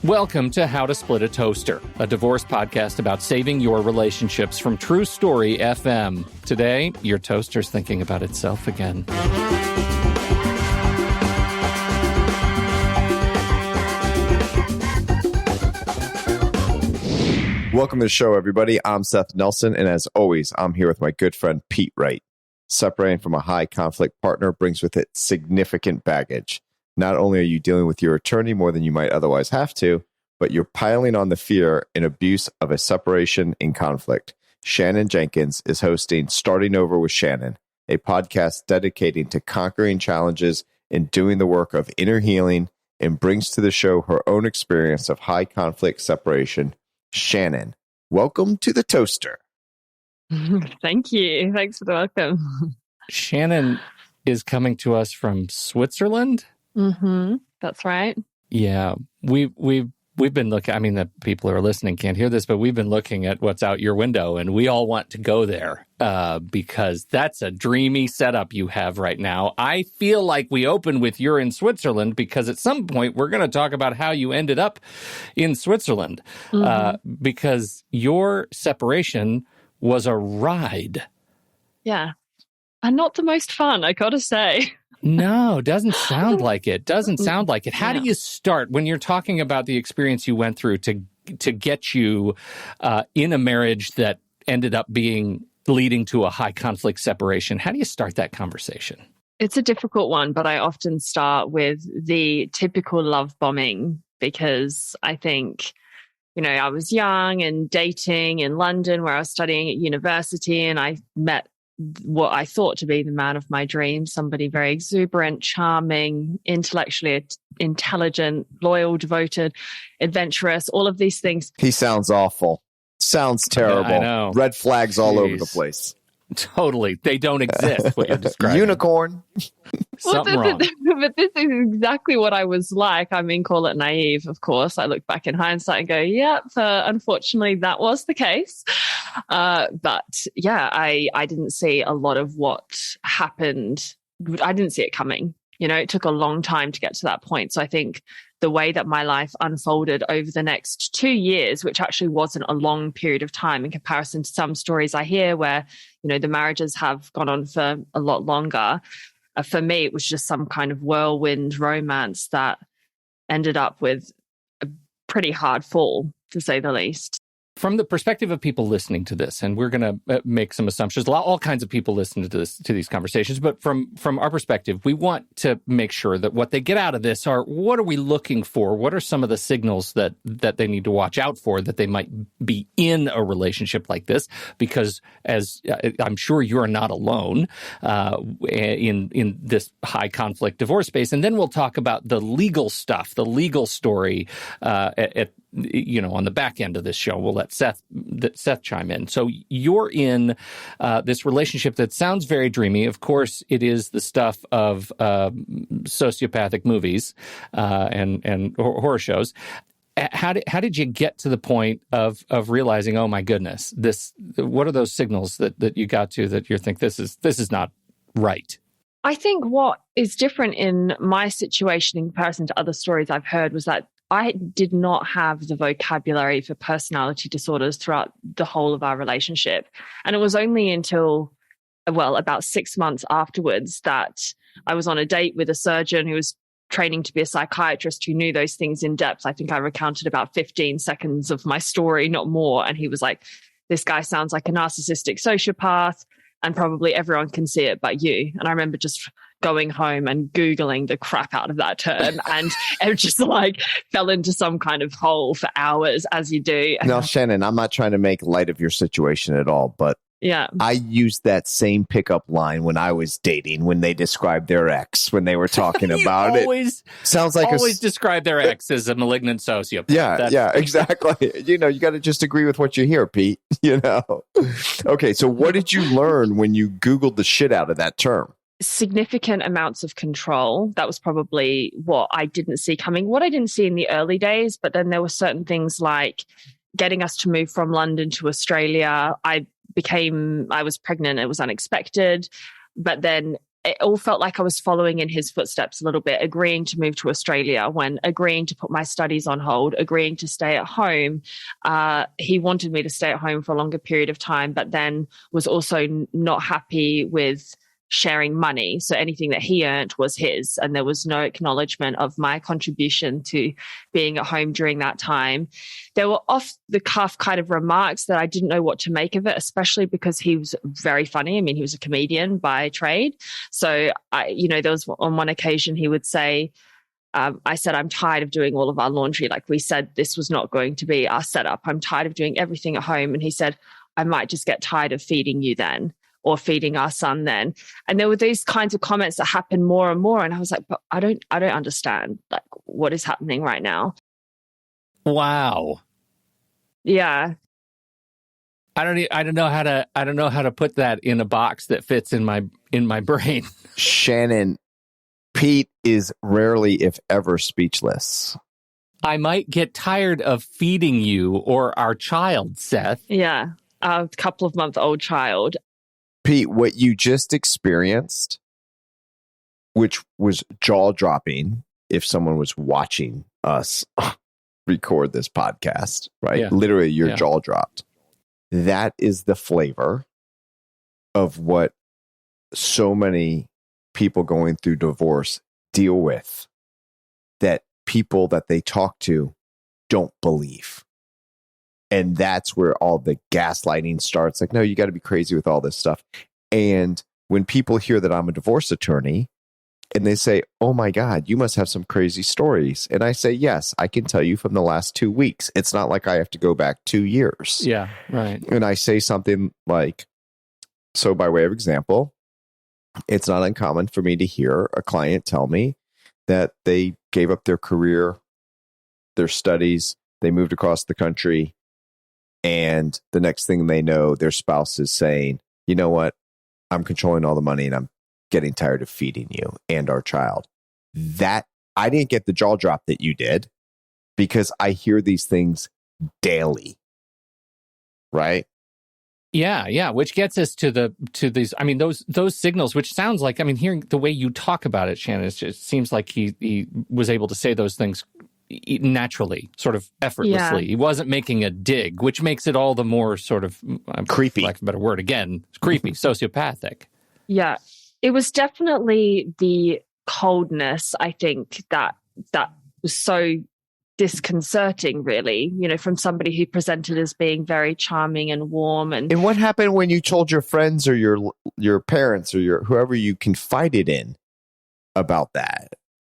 Welcome to How to Split a Toaster, a divorce podcast about saving your relationships from True Story FM. Today, your toaster's thinking about itself again. Welcome to the show, everybody. I'm Seth Nelson, and as always, I'm here with my good friend Pete Wright. Separating from a high-conflict partner brings with it significant baggage. Not only are you dealing with your attorney more than you might otherwise have to, but you're piling on the fear and abuse of a separation in conflict. Shannon Jenkins is hosting Starting Over with Shannon, a podcast dedicating to conquering challenges and doing the work of inner healing, and brings to the show her own experience of high-conflict separation. Shannon, welcome to the toaster. Thank you. Thanks for the welcome. Shannon is coming to us from Switzerland. Mm-hmm. That's right. Yeah, we've been looking. I mean, the people who are listening can't hear this, but we've been looking at what's out your window, and we all want to go there because that's a dreamy setup you have right now. I feel like we open with you're in Switzerland because at some point we're going to talk about how you ended up in Switzerland because your separation was a ride. Yeah, and not the most fun, I gotta say. No, doesn't sound like it. Doesn't sound like it. How do you start when you're talking about the experience you went through to get you in a marriage that ended up leading to a high conflict separation? How do you start that conversation? It's a difficult one, but I often start with the typical love bombing because I think, I was young and dating in London where I was studying at university, and I met what I thought to be the man of my dreams, somebody very exuberant, charming, intellectually intelligent, loyal, devoted, adventurous, all of these things. He sounds awful. Sounds terrible. I know. Red flags all over the place. Totally. They don't exist, what you're describing. Unicorn. Something wrong. But this is exactly what I was like. I mean, call it naive, of course. I look back in hindsight and go, yep, unfortunately, that was the case. But yeah, I didn't see a lot of what happened. I didn't see it coming. It took a long time to get to that point. So I think the way that my life unfolded over the next 2 years, which actually wasn't a long period of time in comparison to some stories I hear where, the marriages have gone on for a lot longer. For me, it was just some kind of whirlwind romance that ended up with a pretty hard fall, to say the least. From the perspective of people listening to this, and we're going to make some assumptions, all kinds of people listen to these conversations, but from our perspective, we want to make sure that what they get out of this are, what are we looking for? What are some of the signals that they need to watch out for, that they might be in a relationship like this? Because as I'm sure you're not alone in this high conflict divorce space. And then we'll talk about the legal stuff, the legal story on the back end of this show. We'll let Seth chime in. So you're in this relationship that sounds very dreamy. Of course, it is the stuff of sociopathic movies and horror shows. How did you get to the point of realizing, oh my goodness, what are those signals that you got to that you think this is not right? I think what is different in my situation in comparison to other stories I've heard was that I did not have the vocabulary for personality disorders throughout the whole of our relationship. And it was only until, about 6 months afterwards that I was on a date with a surgeon who was training to be a psychiatrist who knew those things in depth. I think I recounted about 15 seconds of my story, not more. And he was like, this guy sounds like a narcissistic sociopath, and probably everyone can see it but you. And I remember just going home and Googling the crap out of that term, and it just fell into some kind of hole for hours, as you do. Now, Shannon, I'm not trying to make light of your situation at all, but yeah, I used that same pickup line when I was dating, when they described their ex, when they were talking about it. Sounds like always describe their ex as a malignant sociopath. Yeah, exactly. You got to just agree with what you hear, Pete. Okay, so what did you learn when you Googled the shit out of that term? Significant amounts of control. That was probably what I didn't see coming. What I didn't see in the early days, but then there were certain things like getting us to move from London to Australia. I was pregnant. It was unexpected. But then it all felt like I was following in his footsteps a little bit, agreeing to move to Australia, when agreeing to put my studies on hold, agreeing to stay at home. He wanted me to stay at home for a longer period of time, but then was also not happy with sharing money. So anything that he earned was his, and there was no acknowledgement of my contribution to being at home during that time. There were off the cuff kind of remarks that I didn't know what to make of it, especially because he was very funny. I mean, he was a comedian by trade. So there was on one occasion he would say, I said, I'm tired of doing all of our laundry. Like we said, this was not going to be our setup. I'm tired of doing everything at home. And he said, I might just get tired of feeding you then, or feeding our son then. And there were these kinds of comments that happened more and more. And I was like, but I don't understand like what is happening right now. Wow. Yeah. I don't know how to put that in a box that fits in my brain. Shannon, Pete is rarely, if ever, speechless. I might get tired of feeding you or our child, Seth. Yeah. A couple of month-old child. Pete, what you just experienced, which was jaw-dropping if someone was watching us record this podcast, right? Yeah. Literally, your jaw dropped. That is the flavor of what so many people going through divorce deal with, that people that they talk to don't believe. And that's where all the gaslighting starts. Like, no, you got to be crazy with all this stuff. And when people hear that I'm a divorce attorney and they say, oh my God, you must have some crazy stories. And I say, yes, I can tell you from the last 2 weeks. It's not like I have to go back 2 years. Yeah, right. And I say something like, so by way of example, it's not uncommon for me to hear a client tell me that they gave up their career, their studies, they moved across the country, and the next thing they know, their spouse is saying, you know what, I'm controlling all the money and I'm getting tired of feeding you and our child. That I didn't get the jaw drop that you did, because I hear these things daily. Right? Yeah, which gets us to these. I mean, those signals, which sounds like, I mean, hearing the way you talk about it, Shannon, it just seems like he was able to say those things naturally, sort of effortlessly. Yeah. He wasn't making a dig, which makes it all the more sort of creepy. For lack of a better word, again, creepy, sociopathic. Yeah, it was definitely the coldness, I think, that was so disconcerting, really, from somebody who presented as being very charming and warm. And what happened when you told your friends or your parents or whoever you confided in about that?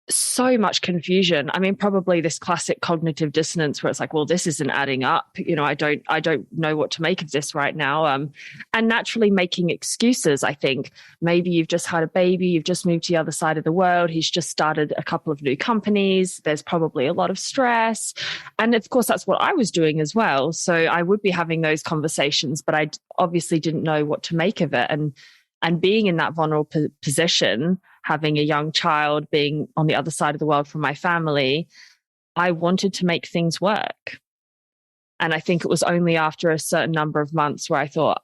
So much confusion. I mean, probably this classic cognitive dissonance where it's like, well, this isn't adding up. I don't know what to make of this right now. And naturally making excuses. I think maybe you've just had a baby, you've just moved to the other side of the world. He's just started a couple of new companies. There's probably a lot of stress. And of course, that's what I was doing as well. So I would be having those conversations, but I obviously didn't know what to make of it. And being in that vulnerable position, having a young child, being on the other side of the world from my family, I wanted to make things work. And I think it was only after a certain number of months where I thought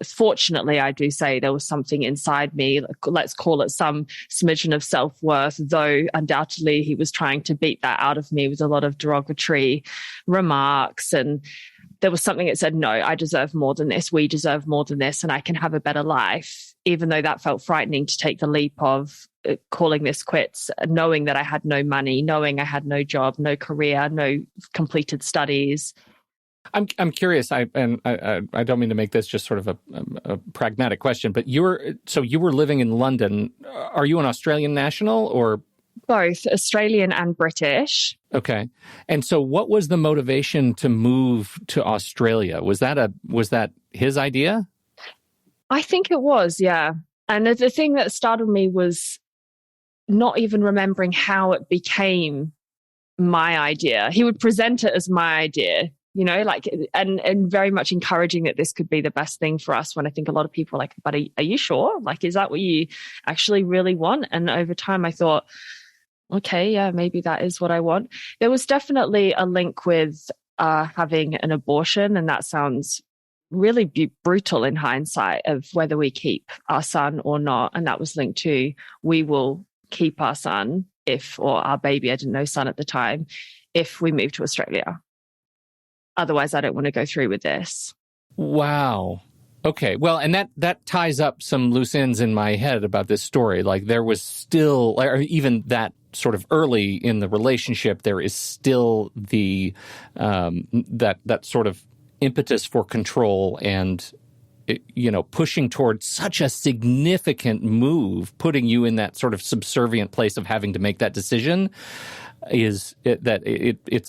fortunately, I do say there was something inside me, let's call it some smidgen of self-worth, though undoubtedly he was trying to beat that out of me with a lot of derogatory remarks. And there was something that said, no, I deserve more than this. We deserve more than this, and I can have a better life, even though that felt frightening to take the leap of calling this quits, knowing that I had no money, knowing I had no job, no career, no completed studies. I'm curious, I don't mean to make this just sort of a pragmatic question, but you were living in London. Are you an Australian national or? Both Australian and British. Okay. And so what was the motivation to move to Australia? Was that his idea? I think it was, yeah. And the thing that startled me was not even remembering how it became my idea. He would present it as my idea, and very much encouraging that this could be the best thing for us, when I think a lot of people are like, but are you sure? Like, is that what you actually really want? And over time I thought, okay, yeah, maybe that is what I want. There was definitely a link with having an abortion, and that sounds really brutal in hindsight of whether we keep our son or not. And that was linked to, we will keep our son or our baby, I didn't know son at the time, if we move to Australia. Otherwise, I don't want to go through with this. Wow. Okay. Well, and that ties up some loose ends in my head about this story. Like there was still, or even that sort of early in the relationship, there is still the that sort of impetus for control and, pushing towards such a significant move, putting you in that sort of subservient place of having to make that decision, it's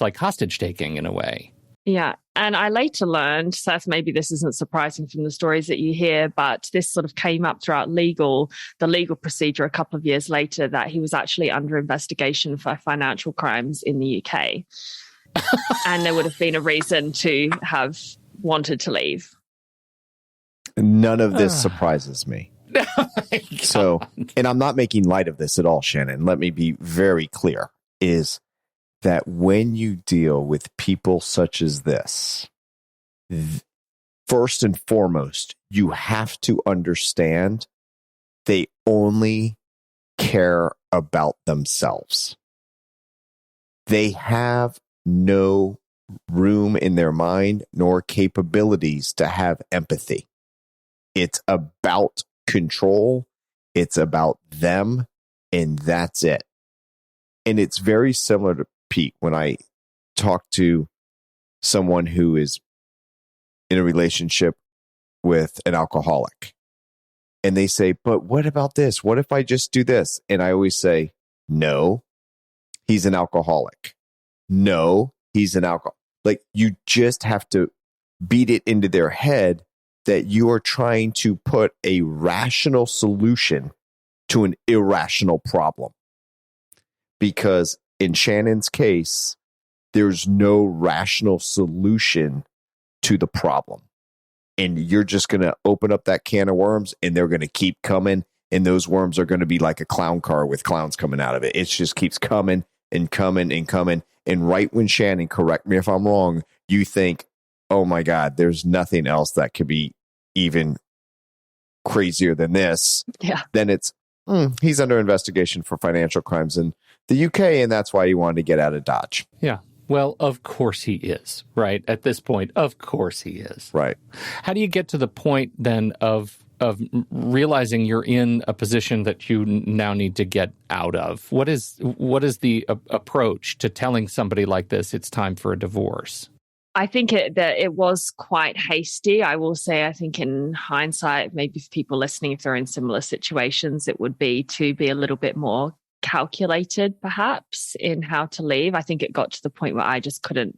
like hostage taking in a way. Yeah. And I later learned, Seth, maybe this isn't surprising from the stories that you hear, but this sort of came up throughout the legal procedure a couple of years later, that he was actually under investigation for financial crimes in the UK. And there would have been a reason to have wanted to leave. None of this surprises me. So, and I'm not making light of this at all, Shannon. Let me be very clear, is that when you deal with people such as this, first and foremost, you have to understand they only care about themselves. They have no room in their mind nor capabilities to have empathy. It's about control. It's about them, and that's it. And it's very similar to Pete when I talk to someone who is in a relationship with an alcoholic and they say, but what about this? What if I just do this? And I always say, no, he's an alcoholic. No, he's an alcoholic. Like, you just have to beat it into their head that you are trying to put a rational solution to an irrational problem. Because in Shannon's case, there's no rational solution to the problem. And you're just going to open up that can of worms and they're going to keep coming. And those worms are going to be like a clown car with clowns coming out of it. It just keeps coming and coming and coming. And right when Shannon, correct me if I'm wrong, you think, oh my God, there's nothing else that could be even crazier than this. Yeah. Then it's, he's under investigation for financial crimes in the UK, and that's why he wanted to get out of Dodge. Yeah. Well, of course he is, right? At this point, of course he is. Right. How do you get to the point then of realizing you're in a position that you now need to get out of? What is the approach to telling somebody like this it's time for a divorce? I think that it was quite hasty. I will say, I think in hindsight, maybe for people listening, if they're in similar situations, it would be to be a little bit more calculated, perhaps, in how to leave. I think it got to the point where I couldn't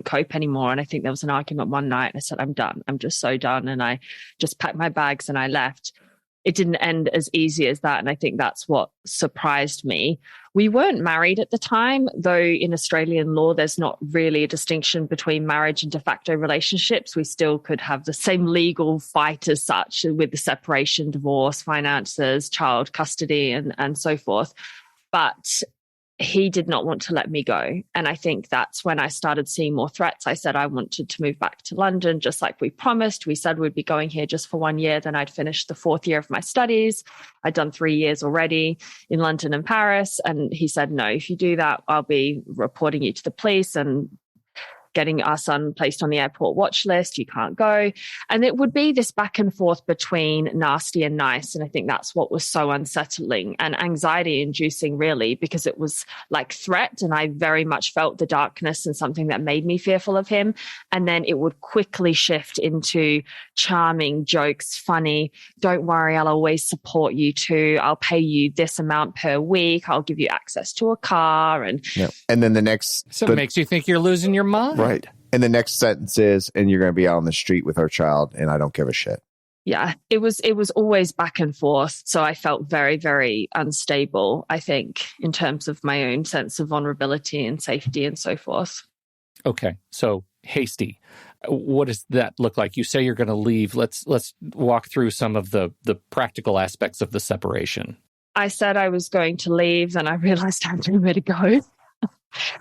cope anymore. And I think there was an argument one night. I said, I'm done. I'm just so done. And I just packed my bags and I left. It didn't end as easy as that. And I think that's what surprised me. We weren't married at the time, though in Australian law, there's not really a distinction between marriage and de facto relationships. We still could have the same legal fight as such with the separation, divorce, finances, child custody, and so forth. But he did not want to let me go. And I think that's when I started seeing more threats. I said I wanted to move back to London, just like we promised. We said we'd be going here just for 1 year. Then I'd finished the 4th year of my studies. I'd done 3 years already in London and Paris. And he said, no, if you do that, I'll be reporting you to the police and getting our son placed on the airport watch list. You can't go. And it would be this back and forth between nasty and nice. And I think that's what was so unsettling and anxiety inducing, really, because it was like threat. And I very much felt the darkness and something that made me fearful of him. And then it would quickly shift into charming jokes, funny. Don't worry, I'll always support you too. I'll pay you this amount per week. I'll give you access to a car. And then the next... So it makes you think you're losing your mind. Right. And the next sentence is, and you're going to be out on the street with our child, and I don't give a shit. Yeah, it was always back and forth. So I felt very, very unstable, I think, in terms of my own sense of vulnerability and safety and so forth. Okay. So hasty. What does that look like? You say you're going to leave. Let's walk through some of the practical aspects of the separation. I said I was going to leave, then I realized I had nowhere to go.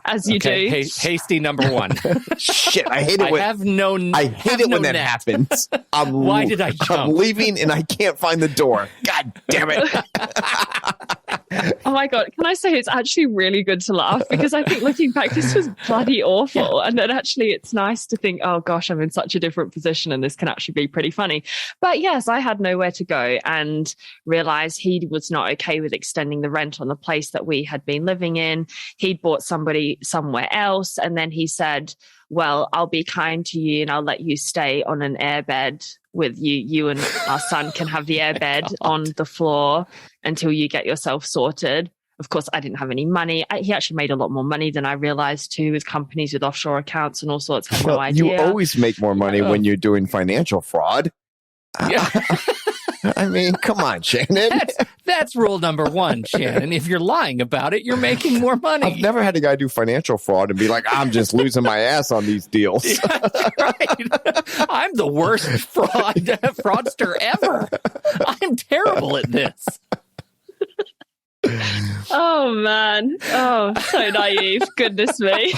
As you do. Hasty number one. Shit, I hate it when that happens. Why did I jump? I'm leaving and I can't find the door. God damn it. Oh my God. Can I say it's actually really good to laugh, because I think looking back, this was bloody awful. Yeah. And then actually it's nice to think, oh gosh, I'm in such a different position and this can actually be pretty funny. But yes, I had nowhere to go and realized he was not okay with extending the rent on the place that we had been living in. He'd bought somebody somewhere else. And then he said, well, I'll be kind to you and I'll let you stay on an airbed with you. You and our son can have the airbed on the floor until you get yourself sorted. Of course, I didn't have any money. He actually made a lot more money than I realized too, with companies with offshore accounts and all sorts. I had no idea. You always make more money when you're doing financial fraud. Yeah. I mean, come on, Shannon. That's rule number one, Shannon. If you're lying about it, you're making more money. I've never had a guy do financial fraud and be like, I'm just losing my ass on these deals. Yeah, that's right. I'm the worst fraudster ever. I'm terrible at this. Oh, man. Oh, so naive. Goodness me.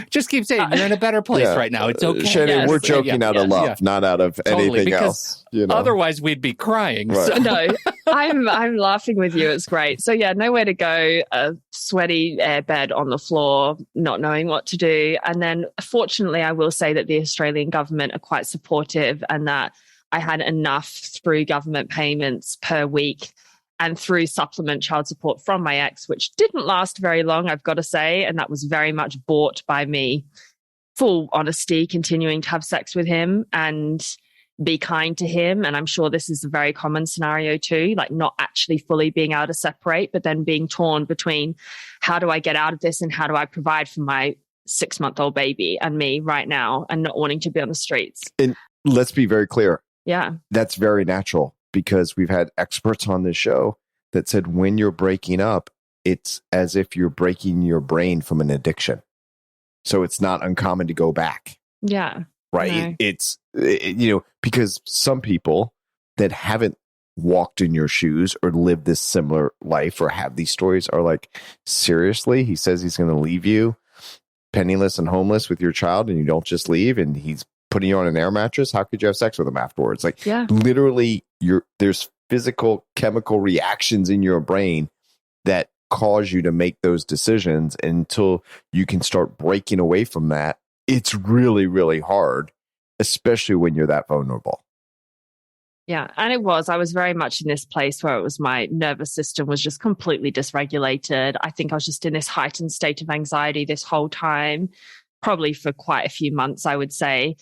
Just keep saying you're in a better place right now. It's okay. Shannon, we're joking out of love, not out of anything else. You know? Otherwise, we'd be crying. Right. So. No, I'm laughing with you. It's great. So yeah, nowhere to go. A sweaty airbed on the floor, not knowing what to do. And then, fortunately, I will say that the Australian government are quite supportive, and that I had enough through government payments per week and through supplement child support from my ex, which didn't last very long, I've got to say. And that was very much bought by me, full honesty, continuing to have sex with him and be kind to him. And I'm sure this is a very common scenario too, like not actually fully being able to separate, but then being torn between how do I get out of this and how do I provide for my 6-month-old baby and me right now, and not wanting to be on the streets. And let's be very clear. Yeah. That's very natural, because we've had experts on this show that said when you're breaking up, it's as if you're breaking your brain from an addiction. So it's not uncommon to go back. Yeah. Right. No. Because some people that haven't walked in your shoes or lived this similar life or have these stories are like, seriously? He says he's going to leave you penniless and homeless with your child, and you don't just leave, and he's putting you on an air mattress. How could you have sex with him afterwards? Like, literally, there's physical chemical reactions in your brain that cause you to make those decisions. Until you can start breaking away from that, it's really, really hard, especially when you're that vulnerable. Yeah. And I was very much in this place where it was my nervous system was just completely dysregulated. I think I was just in this heightened state of anxiety this whole time, probably for quite a few months, I would say.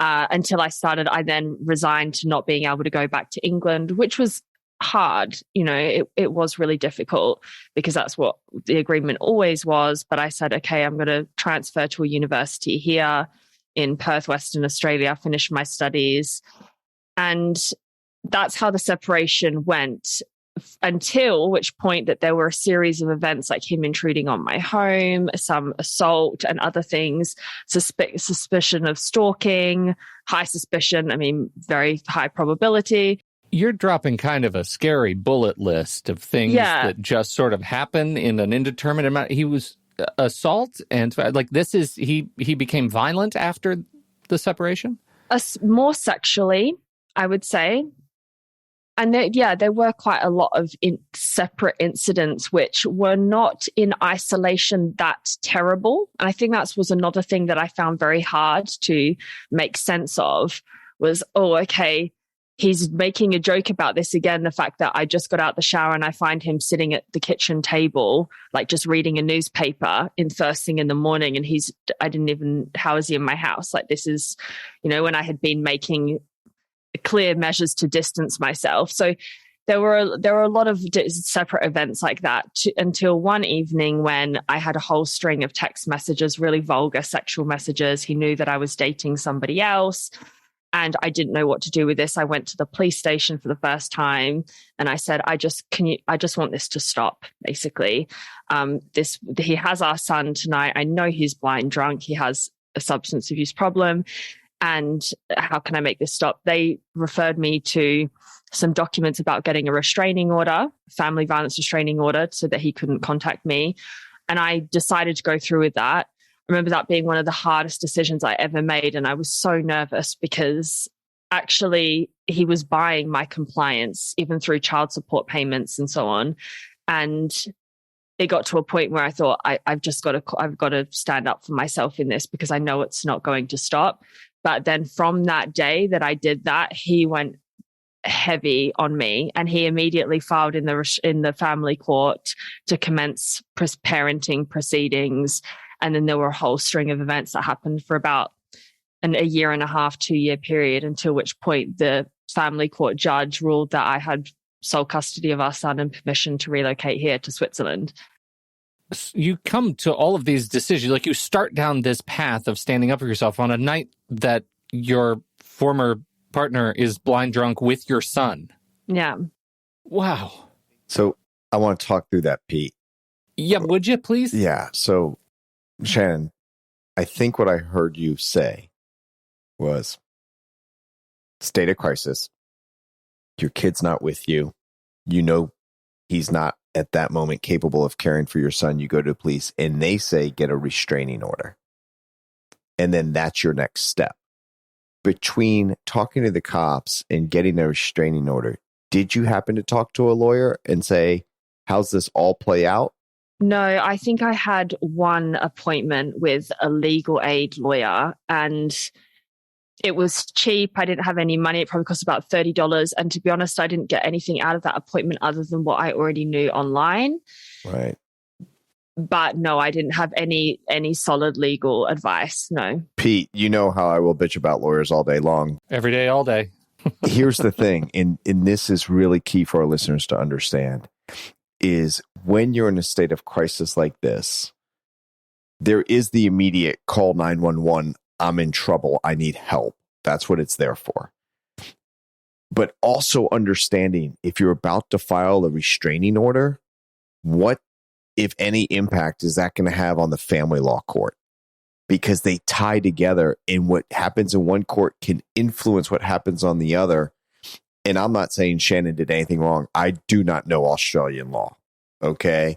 Until I then resigned to not being able to go back to England, which was hard. You know, it was really difficult, because that's what the agreement always was. But I said, okay, I'm going to transfer to a university here in Perth, Western Australia, finish my studies. And that's how the separation went, until which point that there were a series of events like him intruding on my home, some assault and other things, suspicion of stalking, high suspicion, very high probability. You're dropping kind of a scary bullet list of things that just sort of happen in an indeterminate amount. He was assault, and like this is, he became violent after the separation? More sexually, I would say. And there were quite a lot of separate incidents which were not in isolation that terrible. And I think that was another thing that I found very hard to make sense of was, okay, he's making a joke about this again. The fact that I just got out the shower and I find him sitting at the kitchen table, like just reading a newspaper first thing in the morning. And how is he in my house? Like this is, when I had been making clear measures to distance myself. So there were a lot of separate events like that until one evening when I had a whole string of text messages, really vulgar sexual messages. He knew that I was dating somebody else, and I didn't know what to do with this. I went to the police station for the first time and I said, I just want this to stop, basically. He has our son tonight. I know he's blind drunk. He has a substance abuse problem. and how can I make this stop? They referred me to some documents about getting a restraining order, family violence restraining order, so that he couldn't contact me. And I decided to go through with that. I remember that being one of the hardest decisions I ever made. And I was so nervous because actually he was buying my compliance, even through child support payments and so on. And it got to a point where I thought, I've got to stand up for myself in this, because I know it's not going to stop. But then from that day that I did that, he went heavy on me, and he immediately filed in the family court to commence parenting proceedings. And then there were a whole string of events that happened for about a year and a half, 2-year period, until which point the family court judge ruled that I had sole custody of our son and permission to relocate here to Switzerland. You come to all of these decisions, like you start down this path of standing up for yourself on a night that your former partner is blind drunk with your son. Yeah. Wow. So I want to talk through that, Pete. Yeah, would you please? Yeah. So, Shannon, I think what I heard you say was state of crisis. Your kid's not with you. You know he's not at that moment capable of caring for your son. You go to the police and they say get a restraining order. And then that's your next step. Between talking to the cops and getting a restraining order, did you happen to talk to a lawyer and say, how's this all play out? No, I think I had one appointment with a legal aid lawyer, and it was cheap. I didn't have any money. It probably cost about $30. And to be honest, I didn't get anything out of that appointment other than what I already knew online. Right. But no, I didn't have any solid legal advice. No. Pete, you know how I will bitch about lawyers all day long. Every day, all day. Here's the thing, and this is really key for our listeners to understand, is when you're in a state of crisis like this, there is the immediate call 911, I'm in trouble, I need help. That's what it's there for. But also understanding, if you're about to file a restraining order, what, if any, impact is that going to have on the family law court? Because they tie together, and what happens in one court can influence what happens on the other. And I'm not saying Shannon did anything wrong. I do not know Australian law. Okay.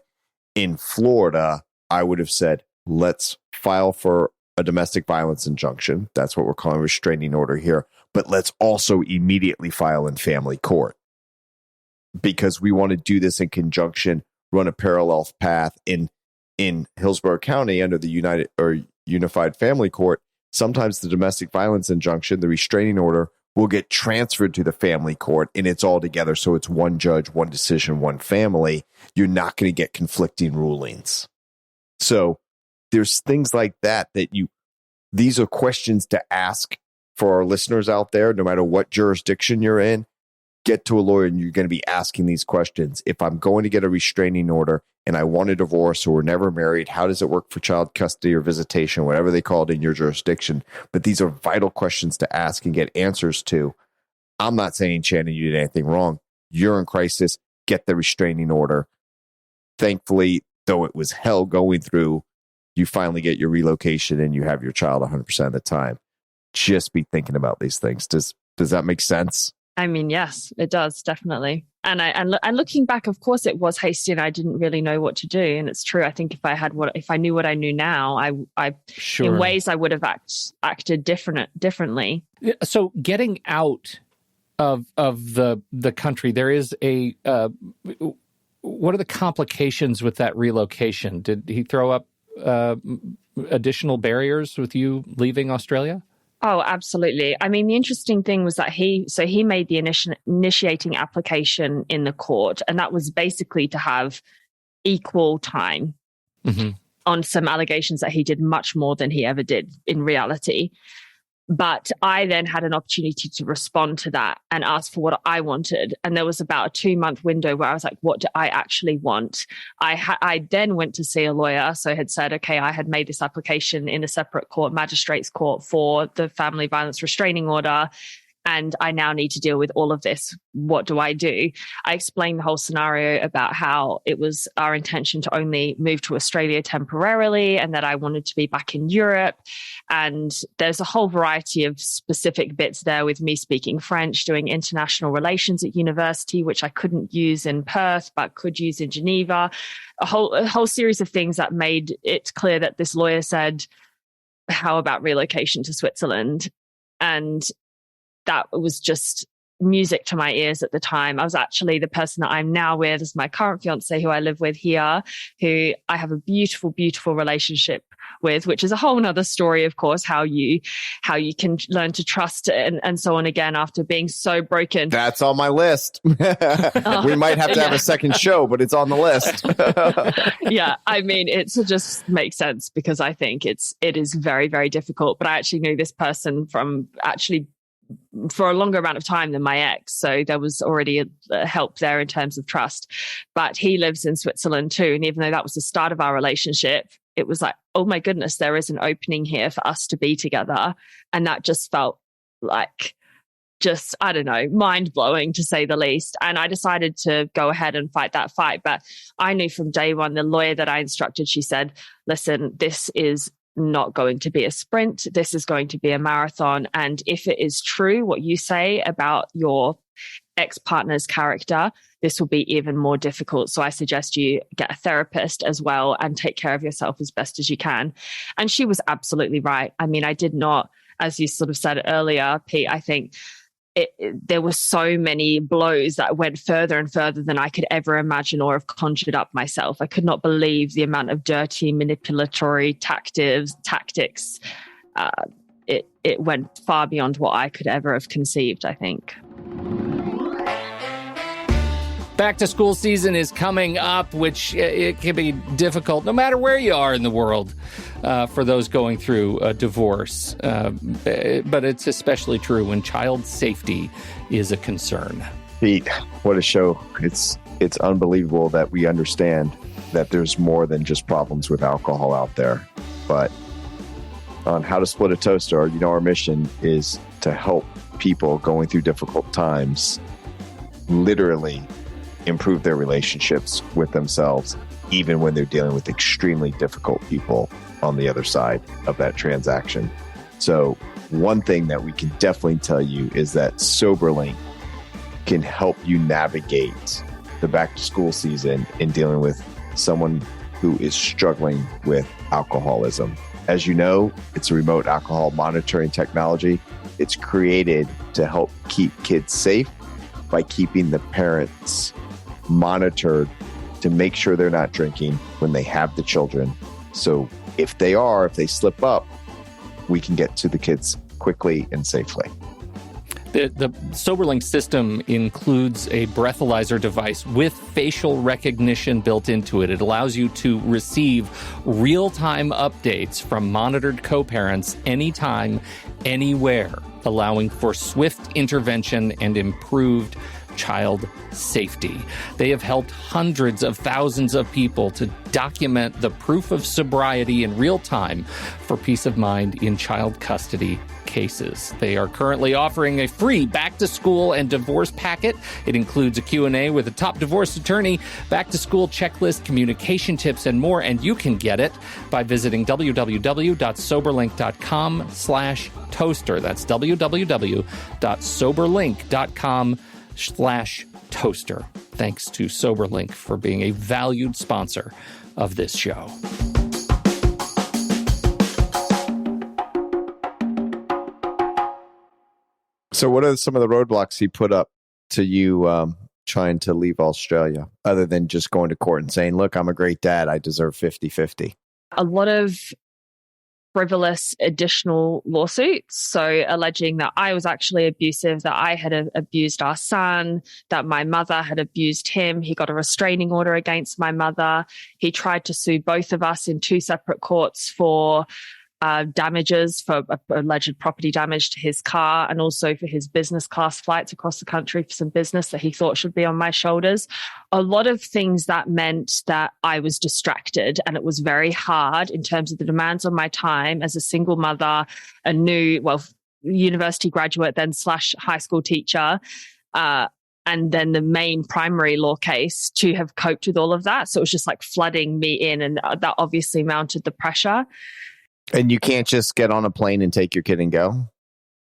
In Florida, I would have said, let's file for a domestic violence injunction. That's what we're calling a restraining order here. But let's also immediately file in family court, because we want to do this in conjunction, run a parallel path in Hillsborough County under the Unified Family Court. Sometimes the domestic violence injunction, the restraining order, will get transferred to the family court, and it's all together. So it's one judge, one decision, one family. You're not going to get conflicting rulings. So there's things like that these are questions to ask for our listeners out there, no matter what jurisdiction you're in. Get to a lawyer and you're going to be asking these questions. If I'm going to get a restraining order and I want a divorce, or we're never married, how does it work for child custody or visitation, whatever they call it in your jurisdiction? But these are vital questions to ask and get answers to. I'm not saying, Shannon, you did anything wrong. You're in crisis. Get the restraining order. Thankfully, though it was hell going through, you finally get your relocation and you have your child 100% of the time. Just be thinking about these things. Does that make sense? I mean, yes, it does, definitely. And looking back, of course, it was hasty, and I didn't really know what to do. And it's true. I think if I knew what I knew now, I Sure. in ways I would have acted differently. So getting out of the country, there is a what are the complications with that relocation? Did he throw up additional barriers with you leaving Australia? Oh, absolutely. I mean, the interesting thing was that he made the initiating application in the court, and that was basically to have equal time on some allegations that he did much more than he ever did in reality. But I then had an opportunity to respond to that and ask for what I wanted. And there was about a 2-month window where I was like, what do I actually want? I then went to see a lawyer. So I had said, okay, I had made this application in a separate court, magistrate's court, for the family violence restraining order. and I now need to deal with all of this. What do I do? I explained the whole scenario about how it was our intention to only move to Australia temporarily and that I wanted to be back in Europe. And there's a whole variety of specific bits there with me speaking French, doing international relations at university, which I couldn't use in Perth, but could use in Geneva. A whole series of things that made it clear that this lawyer said, how about relocation to Switzerland? And that was just music to my ears at the time. I was actually the person that I'm now with is my current fiance, who I live with here, who I have a beautiful, beautiful relationship with, which is a whole nother story, of course, how you can learn to trust and so on again after being so broken. That's on my list. We might have to have a second show, but it's on the list. Yeah, I mean, it just makes sense because I think it is very, very difficult. But I actually knew this person for a longer amount of time than my ex. So there was already a help there in terms of trust. But he lives in Switzerland too. And even though that was the start of our relationship, it was like, oh my goodness, there is an opening here for us to be together. And that just felt like I don't know, mind blowing to say the least. And I decided to go ahead and fight that fight. But I knew from day one, the lawyer that I instructed, she said, listen, this is not going to be a sprint. This is going to be a marathon. And if it is true what you say about your ex-partner's character, this will be even more difficult. So I suggest you get a therapist as well and take care of yourself as best as you can. And she was absolutely right. I mean, I did not, as you sort of said earlier, Pete, I think there were so many blows that went further and further than I could ever imagine or have conjured up myself. I could not believe the amount of dirty, manipulatory tactics. It went far beyond what I could ever have conceived, I think. Back to school season is coming up, which it can be difficult no matter where you are in the world for those going through a divorce. But it's especially true when child safety is a concern. Pete, what a show. It's unbelievable that we understand that there's more than just problems with alcohol out there. But on How to Split a Toaster, our mission is to help people going through difficult times literally improve their relationships with themselves, even when they're dealing with extremely difficult people on the other side of that transaction. So one thing that we can definitely tell you is that Soberlink can help you navigate the back to school season in dealing with someone who is struggling with alcoholism. As you know, it's a remote alcohol monitoring technology. It's created to help keep kids safe by keeping the parents monitored to make sure they're not drinking when they have the children. So if they slip up, we can get to the kids quickly and safely. The Soberlink system includes a breathalyzer device with facial recognition built into it. It allows you to receive real-time updates from monitored co-parents anytime, anywhere, allowing for swift intervention and improved child safety. They have helped hundreds of thousands of people to document the proof of sobriety in real time for peace of mind in child custody cases. They are currently offering a free back-to-school and divorce packet. It includes a Q&A with a top divorce attorney, back-to-school checklist, communication tips, and more. And you can get it by visiting www.soberlink.com/toaster. That's www.soberlink.com/toaster. Thanks to Soberlink for being a valued sponsor of this show. So what are some of the roadblocks he put up to you trying to leave Australia, other than just going to court and saying, look, I'm a great dad, I deserve 50-50? A lot of frivolous additional lawsuits. So alleging that I was actually abusive, that I had abused our son, that my mother had abused him. He got a restraining order against my mother. He tried to sue both of us in two separate courts for damages, for alleged property damage to his car, and also for his business class flights across the country for some business that he thought should be on my shoulders. A lot of things that meant that I was distracted, and it was very hard in terms of the demands on my time as a single mother, university graduate, then / high school teacher, and then the main primary law case to have coped with all of that. So it was just like flooding me in, and that obviously mounted the pressure. And you can't just get on a plane and take your kid and go?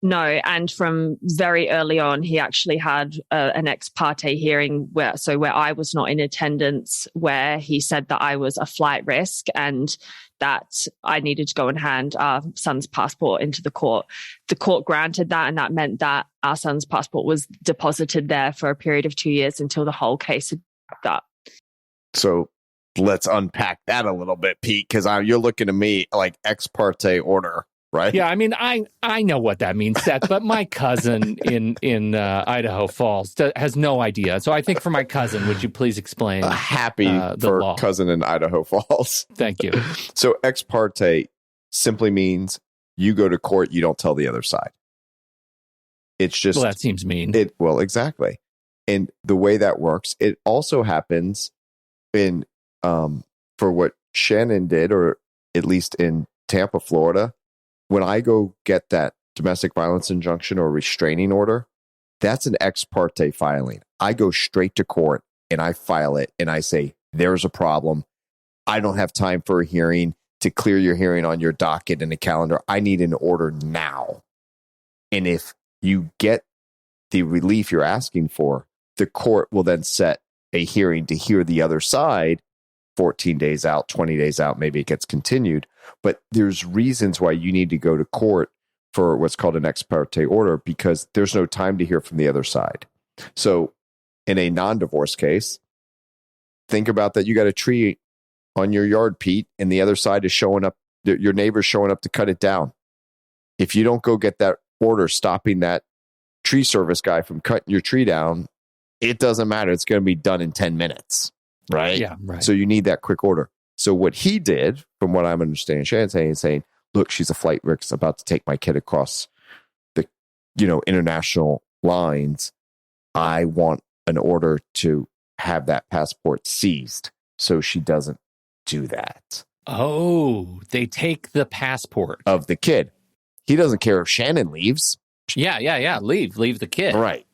No, and from very early on, he actually had an ex parte hearing where I was not in attendance, where he said that I was a flight risk and that I needed to go and hand our son's passport into the court. The court granted that, and that meant that our son's passport was deposited there for a period of 2 years until the whole case had wrapped up. So let's unpack that a little bit, Pete, because you're looking at me like ex parte order. Right? Yeah, I mean, I know what that means, Seth, but my cousin in Idaho Falls has no idea. So I think for my cousin, would you please explain? Happy the for law. Cousin in Idaho Falls. Thank you. So ex parte simply means you go to court, you don't tell the other side. It's just... Well, that seems mean. Well, exactly. And the way that works, it also happens in for what Shannon did, or at least in Tampa, Florida. When I go get that domestic violence injunction or restraining order, that's an ex parte filing. I go straight to court and I file it and I say, there's a problem. I don't have time for a hearing to clear your hearing on your docket and a calendar. I need an order now. And if you get the relief you're asking for, the court will then set a hearing to hear the other side 14 days out, 20 days out, maybe it gets continued. But there's reasons why you need to go to court for what's called an ex parte order, because there's no time to hear from the other side. So in a non-divorce case, think about that. You got a tree on your yard, Pete, and the other side is showing up, your neighbor's showing up to cut it down. If you don't go get that order stopping that tree service guy from cutting your tree down, it doesn't matter. It's going to be done in 10 minutes. Right? Yeah, right. So you need that quick order. So what he did, from what I'm understanding, Shannon's saying, look, she's a flight risk about to take my kid across the, international lines. I want an order to have that passport seized so she doesn't do that. Oh, they take the passport of the kid. He doesn't care if Shannon leaves. Yeah. Leave the kid. Right.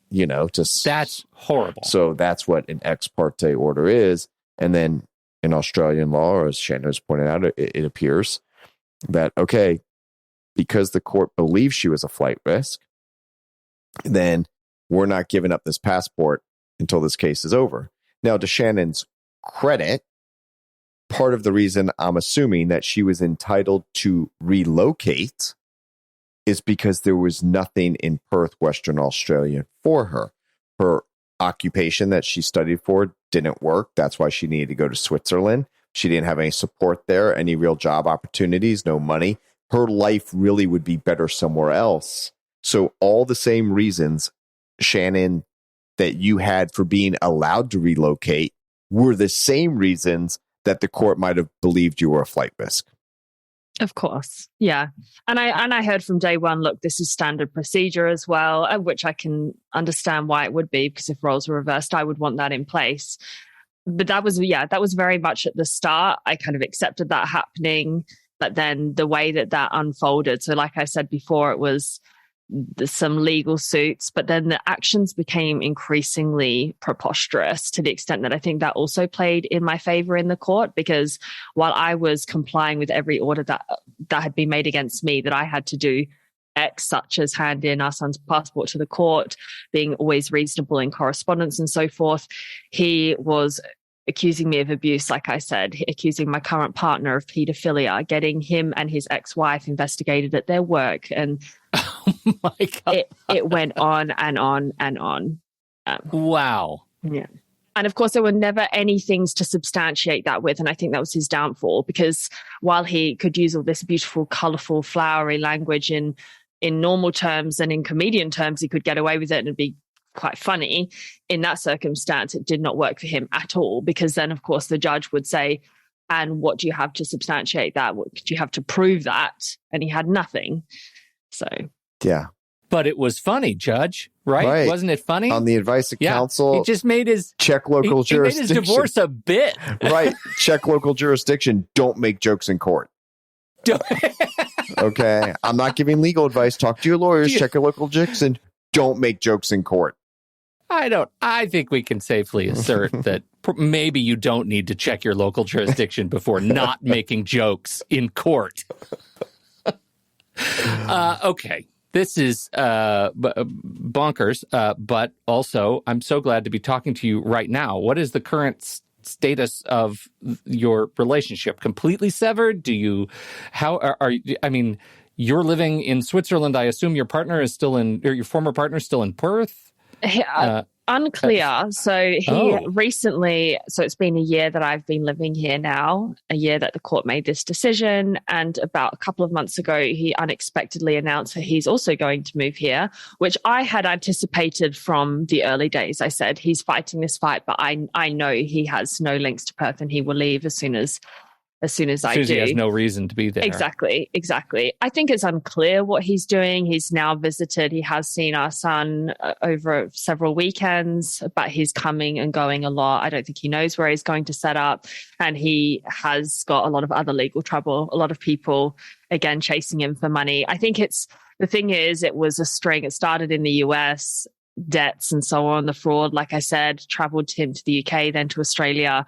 Just that's horrible. So that's what an ex parte order is. And then in Australian law, or as Shannon has pointed out, it appears that, okay, because the court believes she was a flight risk, then we're not giving up this passport until this case is over. Now, to Shannon's credit, part of the reason I'm assuming that she was entitled to relocate is because there was nothing in Perth, Western Australia for her. Her occupation that she studied for didn't work. That's why she needed to go to Switzerland. She didn't have any support there, any real job opportunities, no money. Her life really would be better somewhere else. So all the same reasons, Shannon, that you had for being allowed to relocate were the same reasons that the court might have believed you were a flight risk. Of course. Yeah. And I heard from day one, look, this is standard procedure as well, which I can understand why it would be, because if roles were reversed, I would want that in place. But that was very much at the start. I kind of accepted that happening, but then the way that unfolded. So like I said before, it was some legal suits, but then the actions became increasingly preposterous to the extent that I think that also played in my favor in the court, because while I was complying with every order that had been made against me, that I had to do X, such as hand in our son's passport to the court, being always reasonable in correspondence and so forth, he was accusing me of abuse, like I said, accusing my current partner of paedophilia, getting him and his ex-wife investigated at their work, and oh my God. It went on and on and on. Wow. Yeah. And of course, there were never any things to substantiate that with. And I think that was his downfall, because while he could use all this beautiful, colorful, flowery language in normal terms and in comedian terms, he could get away with it and it'd be quite funny. In that circumstance, it did not work for him at all, because then, of course, the judge would say, and what do you have to substantiate that? What do you have to prove that? And he had nothing. So, yeah. But it was funny, Judge, right? Wasn't it funny? On the advice of counsel. He just made his... Check local jurisdiction. He made his divorce a bit. Right. Check local jurisdiction. Don't make jokes in court. Okay. I'm not giving legal advice. Talk to your lawyers, check your local jicks, and don't make jokes in court. I think we can safely assert that maybe you don't need to check your local jurisdiction before not making jokes in court. Okay. This is bonkers, but also I'm so glad to be talking to you right now. What is the current status of your relationship? Completely severed? I mean, you're living in Switzerland. I assume your partner is still your former partner is still in Perth? Unclear. So recently, so it's been a year that I've been living here now, a year that the court made this decision. And about a couple of months ago, he unexpectedly announced that he's also going to move here, which I had anticipated from the early days. I said, he's fighting this fight, but I know he has no links to Perth and he will leave as soon as I do. He has no reason to be there. Exactly. I think it's unclear what he's doing. He's now visited. He has seen our son over several weekends, but he's coming and going a lot. I don't think he knows where he's going to set up. And he has got a lot of other legal trouble. A lot of people, again, chasing him for money. I think it was a string. It started in the US, debts and so on, the fraud, like I said, traveled him to the UK, then to Australia.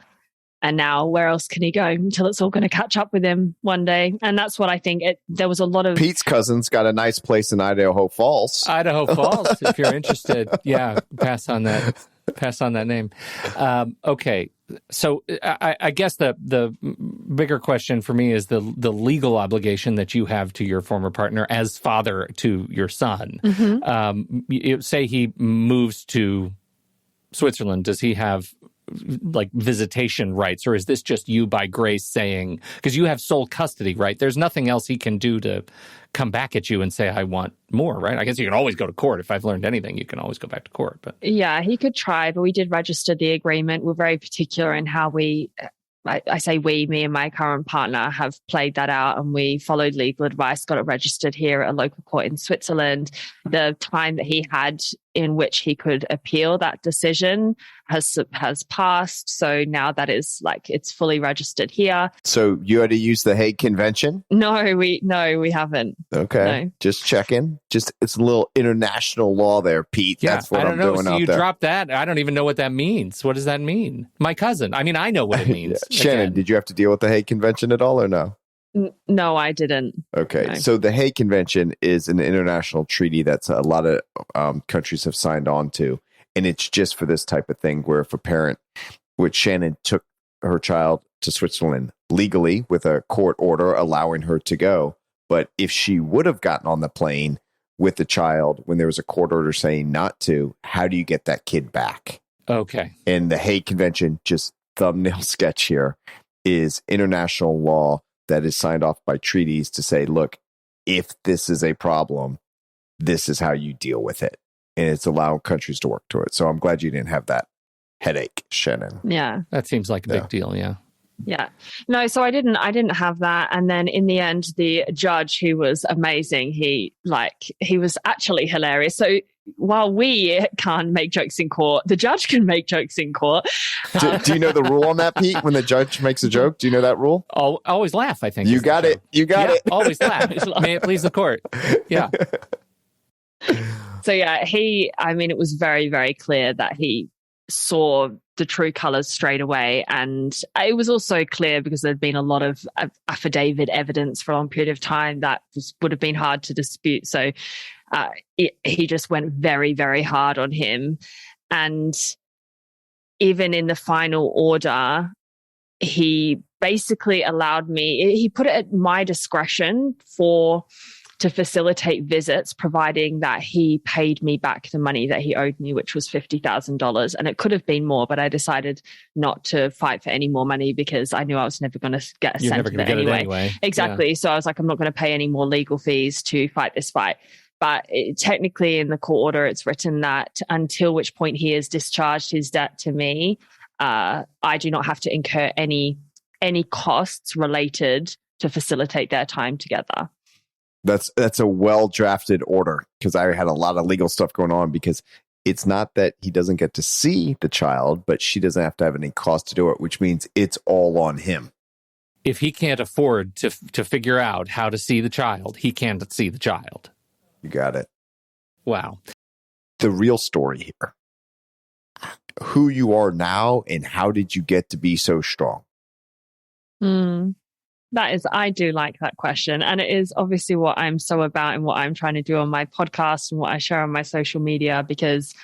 And now where else can he go until it's all going to catch up with him one day? And that's what I think. There was a lot of... Pete's cousin's got a nice place in Idaho Falls. If you're interested. Yeah, pass on that name. Okay. So I guess the bigger question for me is the legal obligation that you have to your former partner as father to your son. Mm-hmm. Say he moves to Switzerland. Does he have like visitation rights, or is this just you by grace saying, because you have sole custody, right? There's nothing else he can do to come back at you and say, I want more, right? I guess you can always go to court. If I've learned anything, you can always go back to court. But yeah, he could try, but we did register the agreement. We're very particular in how I say we, me and my current partner have played that out, and we followed legal advice, got it registered here at a local court in Switzerland. The time that he had in which he could appeal that decision has passed. So now that is it's fully registered here. So you had to use the Hague Convention? No, we haven't. Okay. No. Just checking. It's a little international law there, Pete. Yeah, that's what I'm doing out you there. Dropped that. I don't even know what that means. What does that mean? My cousin. I mean, I know what it means. Yeah. Shannon, did you have to deal with the Hague Convention at all or no? No, I didn't. Okay. No. So the Hague Convention is an international treaty that's a lot of countries have signed on to. And it's just for this type of thing where if a parent, which Shannon took her child to Switzerland legally with a court order allowing her to go. But if she would have gotten on the plane with the child when there was a court order saying not to, how do you get that kid back? Okay. And the Hague Convention, just thumbnail sketch here, is international law that is signed off by treaties to say, look, if this is a problem, this is how you deal with it. And it's allowing countries to work to it. So I'm glad you didn't have that headache, Shannon. Yeah. That seems like a big deal. Yeah. Yeah. No, so I didn't have that. And then in the end, the judge, who was amazing, he was actually hilarious. So while we can't make jokes in court, the judge can make jokes in court. Do you know the rule on that, Pete? When the judge makes a joke, do you know that rule? Always laugh, I think. You got it. You got it. Always laugh. May it please the court. Yeah. So yeah, it was very, very clear that he saw the true colors straight away. And it was also clear because there'd been a lot of affidavit evidence for a long period of time that would have been hard to dispute. So he just went very, very hard on him. And even in the final order, he basically allowed me, he put it at my discretion to facilitate visits, providing that he paid me back the money that he owed me, which was $50,000. And it could have been more, but I decided not to fight for any more money because I knew I was never going to get a cent of it anyway. Exactly. Yeah. So I was like, I'm not going to pay any more legal fees to fight this fight. But technically in the court order, it's written that until which point he has discharged his debt to me, I do not have to incur any costs related to facilitate their time together. That's a well-drafted order, because I had a lot of legal stuff going on, because it's not that he doesn't get to see the child, but she doesn't have to have any cost to do it, which means it's all on him. if he can't afford to figure out how to see the child, he can't see the child. You got it. Wow. The real story here. Who you are now and how did you get to be so strong? I do like that question. And it is obviously what I'm so about and what I'm trying to do on my podcast and what I share on my social media, because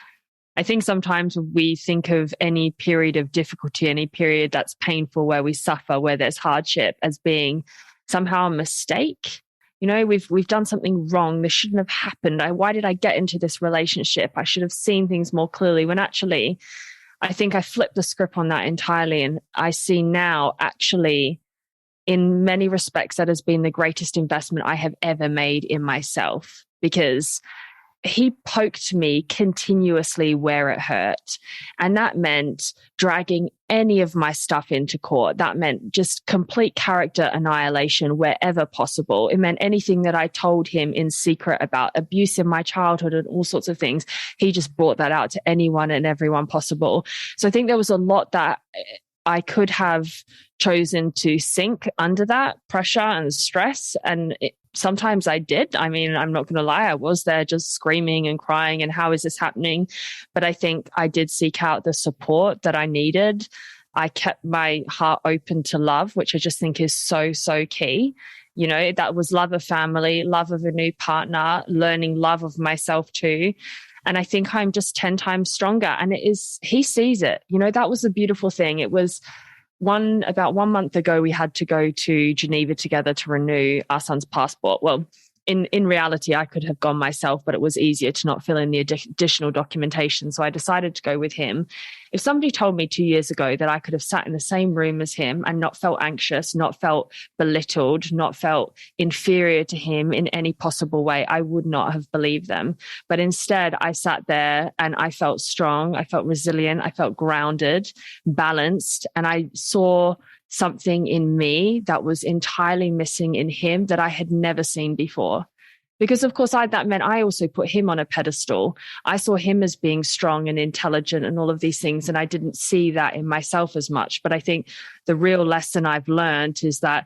I think sometimes we think of any period of difficulty, any period that's painful, where we suffer, where there's hardship, as being somehow a mistake. You know, we've done something wrong. This shouldn't have happened. Why did I get into this relationship? I should have seen things more clearly, when actually, I think I flipped the script on that entirely. And I see now, actually, in many respects, that has been the greatest investment I have ever made in myself, because he poked me continuously where it hurt. And that meant dragging any of my stuff into court. That meant just complete character annihilation wherever possible. It meant anything that I told him in secret about abuse in my childhood and all sorts of things. He just brought that out to anyone and everyone possible. So I think there was a lot that I could have chosen to sink under that pressure and stress. And sometimes I did. I mean, I'm not going to lie. I was there just screaming and crying and how is this happening? But I think I did seek out the support that I needed. I kept my heart open to love, which I just think is so, so key. You know, that was love of family, love of a new partner, learning love of myself too. And I think I'm just 10 times stronger. And he sees it. You know, that was the beautiful thing. It was about 1 month ago, we had to go to Geneva together to renew our son's passport. Well, in reality, I could have gone myself, but it was easier to not fill in the additional documentation. So I decided to go with him. If somebody told me 2 years ago that I could have sat in the same room as him and not felt anxious, not felt belittled, not felt inferior to him in any possible way, I would not have believed them. But instead, I sat there and I felt strong. I felt resilient. I felt grounded, balanced, and I saw something in me that was entirely missing in him that I had never seen before. Because of course, that meant I also put him on a pedestal. I saw him as being strong and intelligent and all of these things, and I didn't see that in myself as much. But I think the real lesson I've learned is that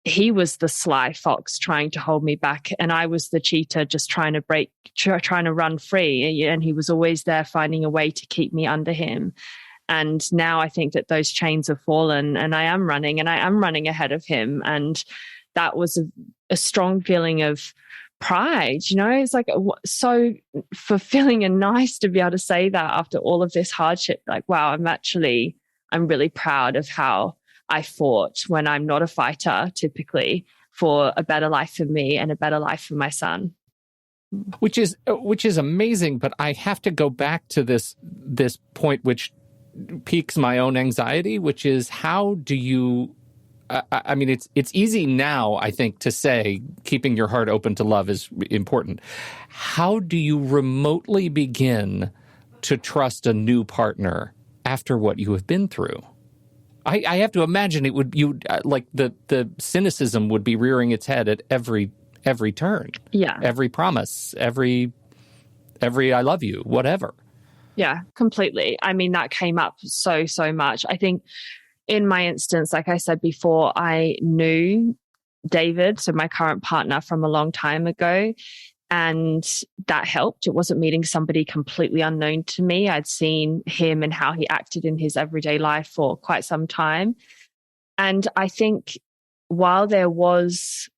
he was the sly fox trying to hold me back, and I was the cheetah just trying to run free. And he was always there finding a way to keep me under him. And now I think that those chains have fallen and I am running ahead of him. And that was a strong feeling of pride. You know, it's like so fulfilling and nice to be able to say that after all of this hardship. Like, wow, I'm really proud of how I fought when I'm not a fighter typically, for a better life for me and a better life for my son. Which is amazing. But I have to go back to this point, which piques my own anxiety, which is how do you, I mean, it's easy now, I think, to say keeping your heart open to love is important. How do you remotely begin to trust a new partner after what you have been through? I have to imagine it would, like the cynicism would be rearing its head at every turn. Yeah. Every promise, every I love you, whatever. Yeah, completely. I mean, that came up so much. I think in my instance, like I said before, I knew David, so my current partner, from a long time ago, and that helped. It wasn't meeting somebody completely unknown to me. I'd seen him and how he acted in his everyday life for quite some time. And I think while there was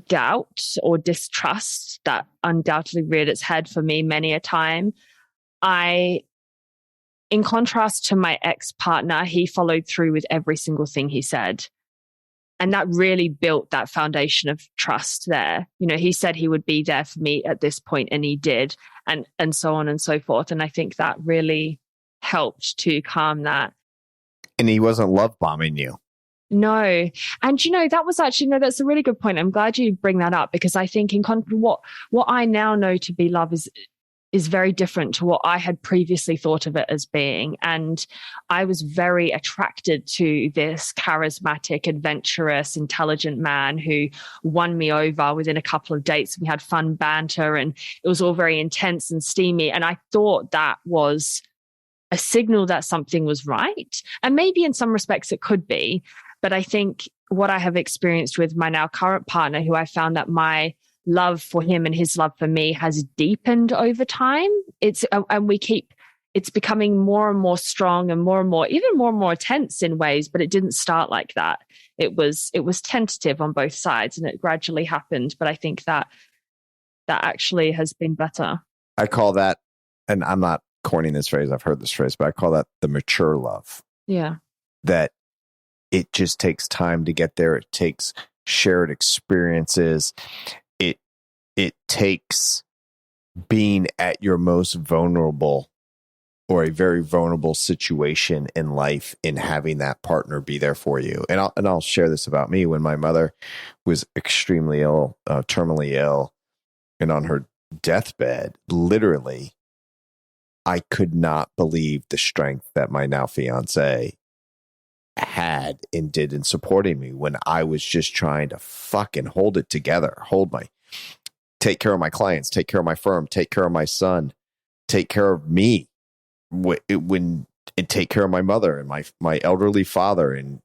doubt or distrust that undoubtedly reared its head for me many a time, in contrast to my ex-partner, he followed through with every single thing he said. And that really built that foundation of trust there. You know, he said he would be there for me at this point, and he did, and so on and so forth. And I think that really helped to calm that. And he wasn't love bombing you. No. And, you know, that was actually, that's a really good point. I'm glad you bring that up, because I think what I now know to be love is very different to what I had previously thought of it as being. And I was very attracted to this charismatic, adventurous, intelligent man who won me over within a couple of dates. We had fun banter and it was all very intense and steamy. And I thought that was a signal that something was right. And maybe in some respects it could be. But I think what I have experienced with my now current partner, who I found that my love for him and his love for me has deepened over time. It's becoming more and more strong and more, even more and more tense in ways, but it didn't start like that. It was tentative on both sides and it gradually happened. But I think that actually has been better. I call that, and I'm not coining this phrase, I've heard this phrase, but I call that the mature love. Yeah. That it just takes time to get there. It takes shared experiences. It takes being at your most vulnerable or a very vulnerable situation in life and having that partner be there for you. And I'll share this about me. When my mother was extremely ill, terminally ill, and on her deathbed, literally, I could not believe the strength that my now fiance had and did in supporting me when I was just trying to fucking hold it together, take care of my clients, take care of my firm, take care of my son, take care of me, and take care of my mother and my elderly father, and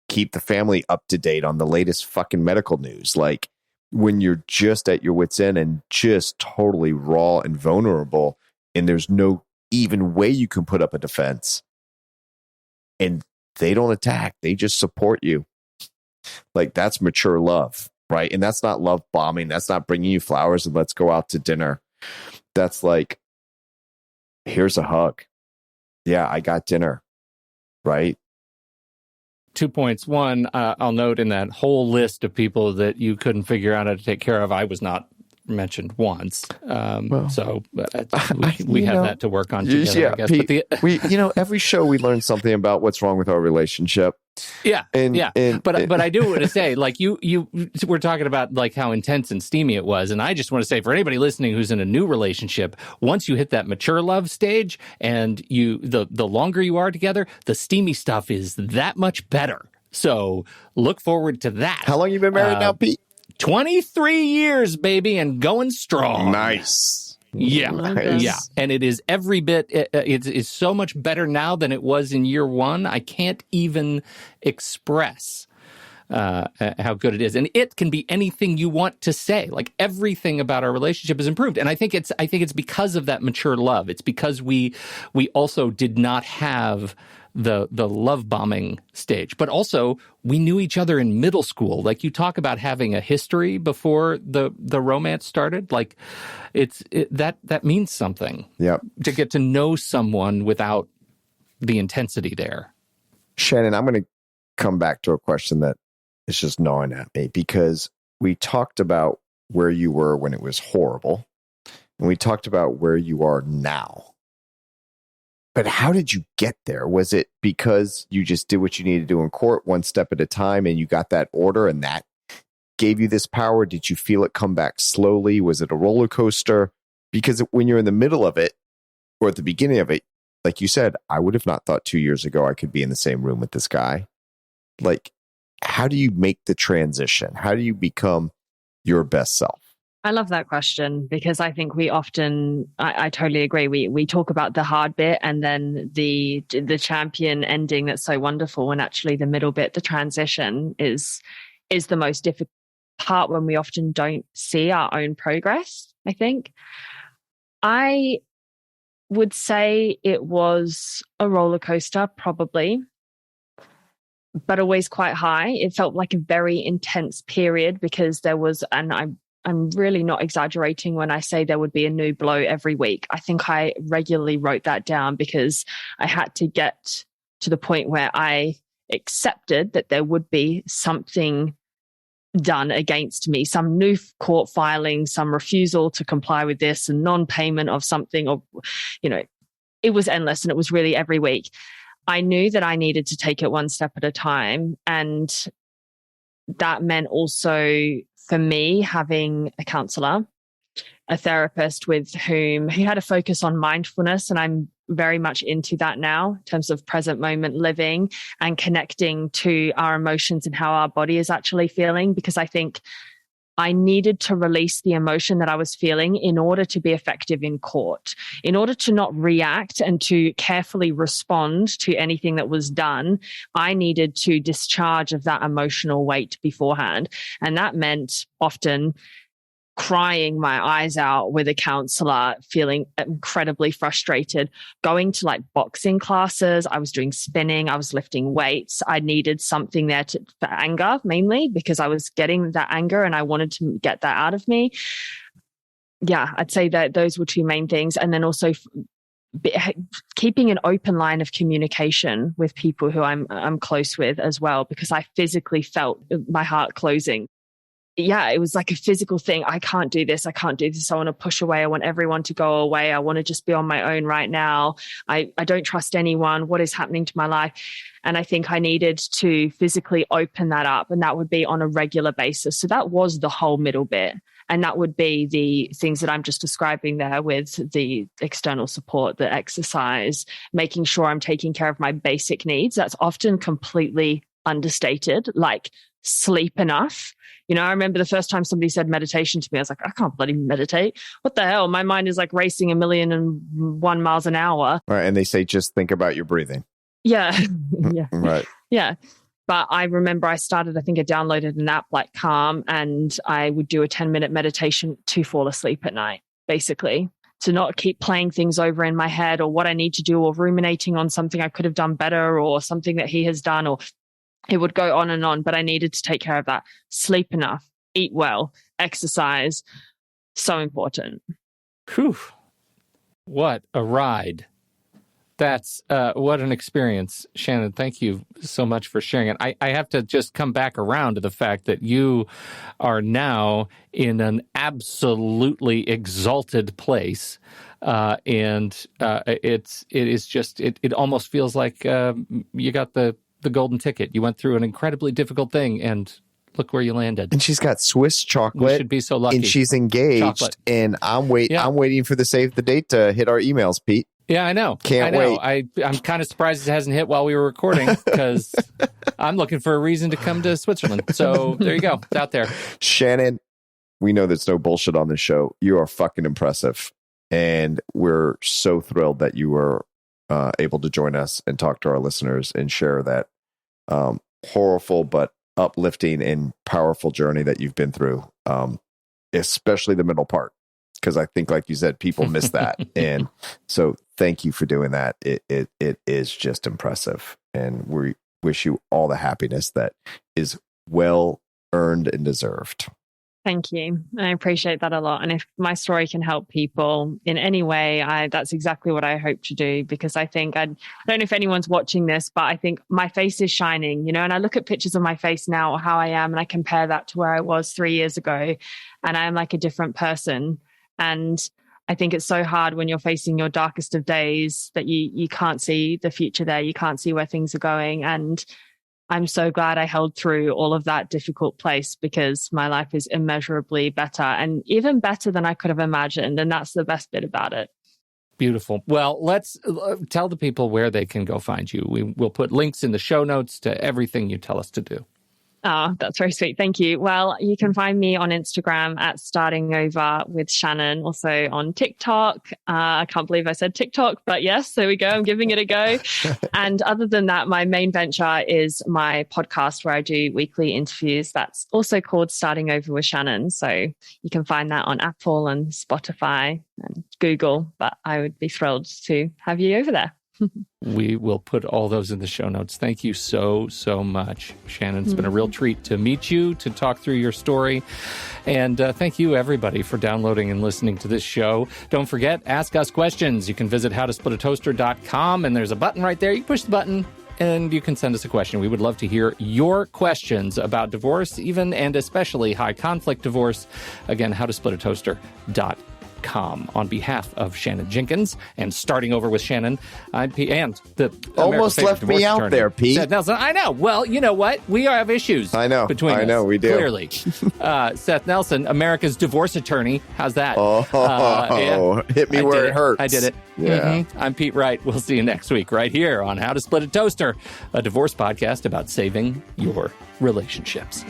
keep the family up to date on the latest fucking medical news. Like, when you're just at your wit's end and just totally raw and vulnerable, and there's no even way you can put up a defense, and they don't attack, they just support you. Like, that's mature love, right? And that's not love bombing. That's not bringing you flowers and let's go out to dinner. That's like, here's a hug. Yeah, I got dinner, right? 2 points. One, I'll note in that whole list of people that you couldn't figure out how to take care of, I was not mentioned once. So we have that to work on together, yeah, I guess. Pete, but every show we learn something about what's wrong with our relationship. Yeah. But I do want to say, like, you we're talking about like how intense and steamy it was. And I just want to say, for anybody listening who's in a new relationship, once you hit that mature love stage and the longer you are together, the steamy stuff is that much better. So look forward to that. How long you been married now, Pete? 23 years, baby, and going strong. Nice. Yeah. Nice. Yeah. And it is every bit, it's so much better now than it was in year one. I can't even express how good it is. And it can be anything you want to say. Like, everything about our relationship is improved. And I think it's because of that mature love. It's because we also did not have the love bombing stage, but also we knew each other in middle school. Like, you talk about having a history before the romance started. Like, that means something. Yep. To get to know someone without the intensity there. Shannon, I'm going to come back to a question that is just gnawing at me, because we talked about where you were when it was horrible, and we talked about where you are now. But how did you get there? Was it because you just did what you needed to do in court, one step at a time, and you got that order and that gave you this power? Did you feel it come back slowly? Was it a roller coaster? Because when you're in the middle of it, or at the beginning of it, like you said, I would have not thought 2 years ago I could be in the same room with this guy. Like, how do you make the transition? How do you become your best self? I love that question, because I think we often, I totally agree. We talk about the hard bit and then the champion ending that's so wonderful, when actually the middle bit, the transition, is the most difficult part, when we often don't see our own progress, I think. I would say it was a roller coaster, probably, but always quite high. It felt like a very intense period, because there was, and I'm really not exaggerating when I say there would be a new blow every week. I think I regularly wrote that down, because I had to get to the point where I accepted that there would be something done against me, some new court filing, some refusal to comply with this, and non-payment of something, or, it was endless, and it was really every week. I knew that I needed to take it one step at a time. And that meant also, for me, having a counselor, a therapist who had a focus on mindfulness. And I'm very much into that now, in terms of present moment living and connecting to our emotions and how our body is actually feeling. Because I think I needed to release the emotion that I was feeling in order to be effective in court, in order to not react and to carefully respond to anything that was done. I needed to discharge of that emotional weight beforehand. And that meant often crying my eyes out with a counselor, feeling incredibly frustrated, going to like boxing classes. I was doing spinning. I was lifting weights. I needed something there for anger, mainly because I was getting that anger and I wanted to get that out of me. Yeah, I'd say that those were two main things. And then also keeping an open line of communication with people who I'm close with as well, because I physically felt my heart closing. Yeah, it was like a physical thing. I can't do this. I can't do this. I want to push away. I want everyone to go away. I want to just be on my own right now. I don't trust anyone. What is happening to my life? And I think I needed to physically open that up, and that would be on a regular basis. So that was the whole middle bit. And that would be the things that I'm just describing there with the external support, the exercise, making sure I'm taking care of my basic needs. That's often completely understated, like sleep enough. You know, I remember the first time somebody said meditation to me, I was like, I can't bloody meditate. What the hell? My mind is like racing 1,000,001 miles an hour. Right. And they say, just think about your breathing. Yeah. Yeah. Right. Yeah. But I remember I think I downloaded an app like Calm, and I would do a 10-minute meditation to fall asleep at night, basically, to not keep playing things over in my head or what I need to do, or ruminating on something I could have done better or something that he has done, or it would go on and on. But I needed to take care of that. Sleep enough, eat well, exercise. So important. Whew. What a ride. That's what an experience. Shannon, thank you so much for sharing it. I have to just come back around to the fact that you are now in an absolutely exalted place. It almost feels like you got the golden ticket. You went through an incredibly difficult thing, and look where you landed. And she's got Swiss chocolate. You should be so lucky. And she's engaged. Chocolate. And I'm waiting for the save the date to hit our emails, Pete. Yeah, I know. Can't wait. I'm kind of surprised it hasn't hit while we were recording, because I'm looking for a reason to come to Switzerland. So there you go. It's out there. Shannon, we know there's no bullshit on this show. You are fucking impressive. And we're so thrilled that you were able to join us and talk to our listeners and share that horrible but uplifting and powerful journey that you've been through, especially the middle part. Because I think, like you said, people miss that. And so thank you for doing that. It is just impressive. And we wish you all the happiness that is well earned and deserved. Thank you. I appreciate that a lot. And if my story can help people in any way, that's exactly what I hope to do, because I think, I don't know if anyone's watching this, but I think my face is shining, and I look at pictures of my face now, or how I am, and I compare that to where I was 3 years ago, and I am like a different person. And I think it's so hard when you're facing your darkest of days that you can't see the future there. You can't see where things are going. And I'm so glad I held through all of that difficult place, because my life is immeasurably better, and even better than I could have imagined. And that's the best bit about it. Beautiful. Well, let's tell the people where they can go find you. We'll put links in the show notes to everything you tell us to do. Oh, that's very sweet. Thank you. Well, you can find me on Instagram at Starting Over with Shannon, also on TikTok. I can't believe I said TikTok, but yes, there we go. I'm giving it a go. And other than that, my main venture is my podcast, where I do weekly interviews. That's also called Starting Over with Shannon. So you can find that on Apple and Spotify and Google, but I would be thrilled to have you over there. We will put all those in the show notes. Thank you so much, Shannon. It's been a real treat to meet you, to talk through your story. And thank you, everybody, for downloading and listening to this show. Don't forget, ask us questions. You can visit howtosplitatoaster.com, and there's a button right there. You push the button, and you can send us a question. We would love to hear your questions about divorce, even and especially high conflict divorce. Again, howtosplitatoaster.com. On behalf of Shannon Jenkins and Starting Over with Shannon, I'm Pete, and the almost left me out attorney, there, Pete. Seth Nelson. I know. Well, you know what? We have issues. I know. Between us. I know. We do. Clearly. Seth Nelson, America's divorce attorney. How's that? Yeah. Hit me where it hurts. I did it. Yeah. Mm-hmm. I'm Pete Wright. We'll see you next week right here on How to Split a Toaster, a divorce podcast about saving your relationships.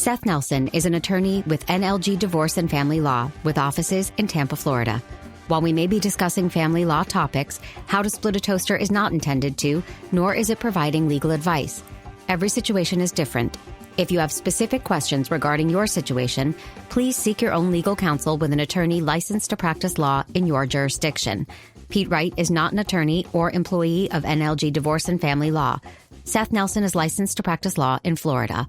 Seth Nelson is an attorney with NLG Divorce and Family Law with offices in Tampa, Florida. While we may be discussing family law topics, How to Split a Toaster is not intended to, nor is it providing legal advice. Every situation is different. If you have specific questions regarding your situation, please seek your own legal counsel with an attorney licensed to practice law in your jurisdiction. Pete Wright is not an attorney or employee of NLG Divorce and Family Law. Seth Nelson is licensed to practice law in Florida.